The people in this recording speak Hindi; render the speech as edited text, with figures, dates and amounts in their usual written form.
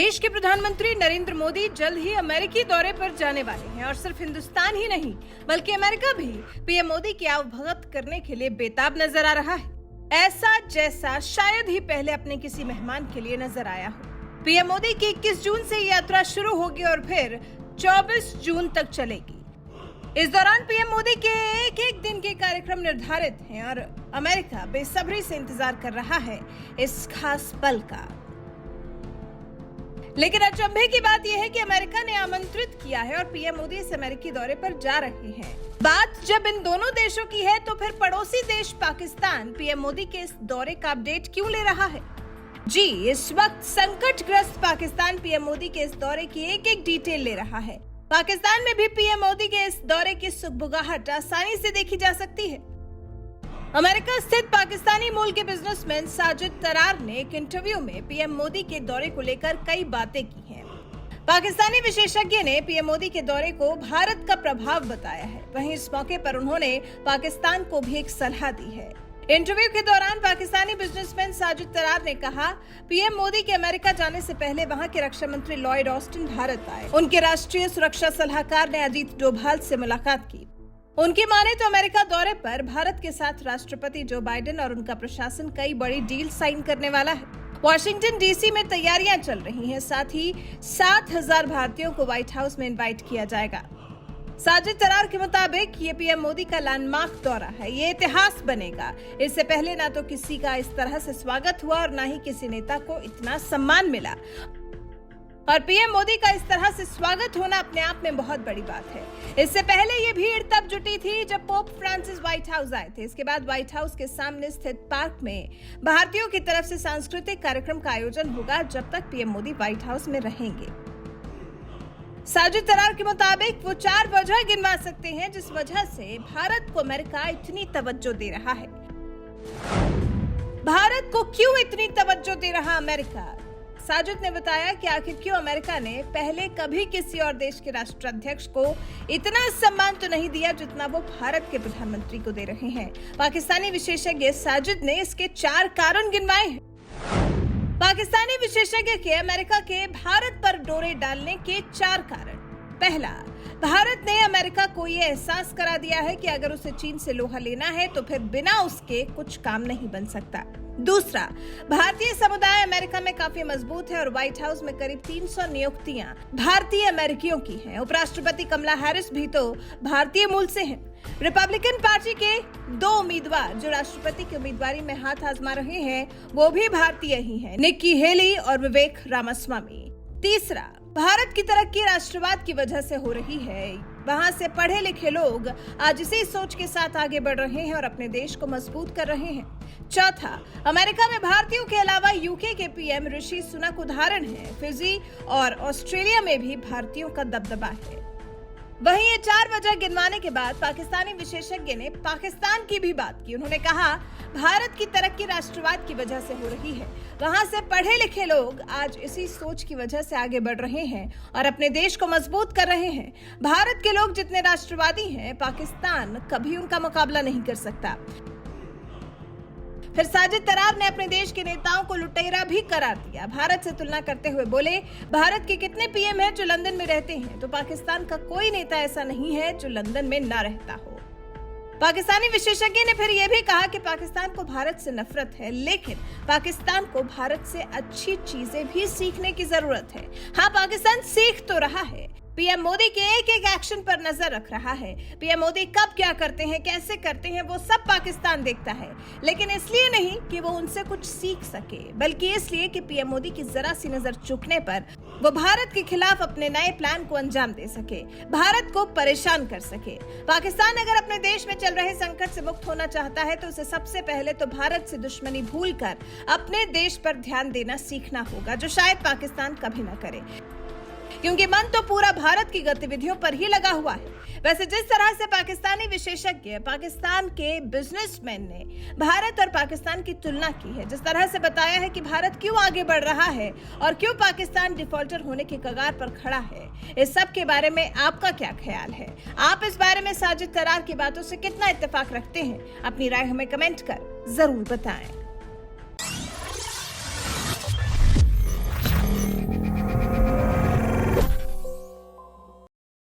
देश के प्रधानमंत्री नरेंद्र मोदी जल्द ही अमेरिकी दौरे पर जाने वाले हैं और सिर्फ हिंदुस्तान ही नहीं बल्कि अमेरिका भी पीएम मोदी की आवभगत करने के लिए बेताब नजर आ रहा है। ऐसा जैसा शायद ही पहले अपने किसी मेहमान के लिए नजर आया हो। पीएम मोदी की 21 जून से यात्रा शुरू होगी और फिर 24 जून तक चलेगी। इस दौरान पीएम मोदी के एक एक दिन के कार्यक्रम निर्धारित हैं और अमेरिका बेसब्री से इंतजार कर रहा है इस खास पल का। लेकिन अचंभे की बात यह है कि अमेरिका ने आमंत्रित किया है और पीएम मोदी इस अमेरिकी दौरे पर जा रहे हैं। बात जब इन दोनों देशों की है तो फिर पड़ोसी देश पाकिस्तान पीएम मोदी के इस दौरे का अपडेट क्यों ले रहा है? जी, इस वक्त संकटग्रस्त पाकिस्तान पीएम मोदी के इस दौरे की एक एक डिटेल ले रहा है। पाकिस्तान में भी पीएम मोदी के इस दौरे की सुगबुगाहट आसानी से देखी जा सकती है। अमेरिका स्थित पाकिस्तानी मूल के बिजनेसमैन साजिद तरार ने एक इंटरव्यू में पीएम मोदी के दौरे को लेकर कई बातें की हैं। पाकिस्तानी विशेषज्ञ ने पीएम मोदी के दौरे को भारत का प्रभाव बताया है। वहीं इस मौके पर उन्होंने पाकिस्तान को भी एक सलाह दी है। इंटरव्यू के दौरान पाकिस्तानी बिजनेसमैन साजिद तरार ने कहा, पीएम मोदी के अमेरिका जाने से पहले वहां के रक्षा मंत्री लॉयड ऑस्टिन भारत आए। उनके राष्ट्रीय सुरक्षा सलाहकार ने अजीत डोभाल से मुलाकात की। उनकी माने तो अमेरिका दौरे पर भारत के साथ राष्ट्रपति जो बाइडेन और उनका प्रशासन कई बड़ी डील साइन करने वाला है। वॉशिंगटन डीसी में तैयारियां चल रही हैं। साथ ही 7,000 भारतीयों को व्हाइट हाउस में इनवाइट किया जाएगा। साजिद तरार के मुताबिक ये पीएम मोदी का लैंडमार्क दौरा है। ये इतिहास बनेगा। इससे पहले ना तो किसी का इस तरह से स्वागत हुआ और ना ही किसी नेता को इतना सम्मान मिला। और पीएम मोदी का इस तरह से स्वागत होना अपने आप में बहुत बड़ी बात है। इससे पहले ये भीड़ तब जुटी थी जब पोप फ्रांसिस व्हाइट हाउस आए थे। इसके बाद व्हाइट हाउस के सामने स्थित पार्क में भारतीयों की तरफ से सांस्कृतिक कार्यक्रम का आयोजन होगा जब तक पीएम मोदी व्हाइट हाउस में रहेंगे। साजिद तरार के मुताबिक वो 4 वजह गिनवा सकते हैं जिस वजह से भारत को अमेरिका इतनी तवज्जो दे रहा है। भारत को क्यों इतनी तवज्जो दे रहा अमेरिका? साजिद ने बताया कि आखिर क्यों अमेरिका ने पहले कभी किसी और देश के राष्ट्राध्यक्ष को इतना सम्मान तो नहीं दिया जितना वो भारत के प्रधानमंत्री को दे रहे हैं। पाकिस्तानी विशेषज्ञ साजिद ने इसके 4 कारण गिनवाए हैं। पाकिस्तानी विशेषज्ञ के अमेरिका के भारत पर डोरे डालने के 4 कारण। पहला, भारत ने अमेरिका को ये एहसास करा दिया है कि अगर उसे चीन से लोहा लेना है तो फिर बिना उसके कुछ काम नहीं बन सकता। दूसरा, भारतीय समुदाय अमेरिका में काफी मजबूत है और व्हाइट हाउस में करीब 300 नियुक्तियां भारतीय अमेरिकियों की हैं। उपराष्ट्रपति कमला हैरिस भी तो भारतीय मूल से हैं। रिपब्लिकन पार्टी के 2 उम्मीदवार जो राष्ट्रपति की उम्मीदवारी में हाथ आजमा रहे हैं वो भी भारतीय ही हैं, निक्की हेली और विवेक रामास्वामी। तीसरा, भारत की तरक्की राष्ट्रवाद की वजह से हो रही है। वहां से पढ़े लिखे लोग आज इसी सोच के साथ आगे बढ़ रहे हैं और अपने देश को मजबूत कर रहे हैं। चौथा, अमेरिका में भारतीयों के अलावा यूके के पीएम ऋषि सुनक उदाहरण है। फिजी और ऑस्ट्रेलिया में भी भारतीयों का दबदबा है। वहीं ये 4 वजह गिनवाने के बाद पाकिस्तानी विशेषज्ञ ने पाकिस्तान की भी बात की। उन्होंने कहा, भारत की तरक्की राष्ट्रवाद की वजह से हो रही है। वहां से पढ़े लिखे लोग आज इसी सोच की वजह से आगे बढ़ रहे हैं और अपने देश को मजबूत कर रहे हैं। भारत के लोग जितने राष्ट्रवादी हैं, पाकिस्तान कभी उनका मुकाबला नहीं कर सकता। फिर साजिद तरार ने अपने देश के नेताओं को लुटेरा भी करार दिया। भारत से तुलना करते हुए बोले, भारत के कितने पीएम हैं जो लंदन में रहते हैं, तो पाकिस्तान का कोई नेता ऐसा नहीं है जो लंदन में ना रहता हो। पाकिस्तानी विशेषज्ञ ने फिर यह भी कहा कि पाकिस्तान को भारत से नफरत है, लेकिन पाकिस्तान को भारत से अच्छी चीजें भी सीखने की जरूरत है। हाँ, पाकिस्तान सीख तो रहा है। पीएम मोदी के एक एक एक्शन पर नजर रख रहा है। पीएम मोदी कब क्या करते हैं, कैसे करते हैं, वो सब पाकिस्तान देखता है। लेकिन इसलिए नहीं कि वो उनसे कुछ सीख सके, बल्कि इसलिए कि पीएम मोदी की जरा सी नजर चूकने पर वो भारत के खिलाफ अपने नए प्लान को अंजाम दे सके, भारत को परेशान कर सके। पाकिस्तान अगर अपने देश में चल रहे संकट से मुक्त होना चाहता है तो उसे सबसे पहले तो भारत से दुश्मनी भूलकर अपने देश पर ध्यान देना सीखना होगा, जो शायद पाकिस्तान कभी ना करे, क्योंकि मन तो पूरा भारत की गतिविधियों पर ही लगा हुआ है। वैसे जिस तरह से पाकिस्तानी विशेषज्ञ, पाकिस्तान के बिजनेसमैन ने भारत और पाकिस्तान की तुलना की है, जिस तरह से बताया है कि भारत क्यों आगे बढ़ रहा है और क्यों पाकिस्तान डिफॉल्टर होने के कगार पर खड़ा है, इस सब के बारे में आपका क्या ख्याल है? आप इस बारे में साजिद तरार की बातों से कितना इत्तेफाक रखते हैं? अपनी राय हमें कमेंट कर जरूर बताएं।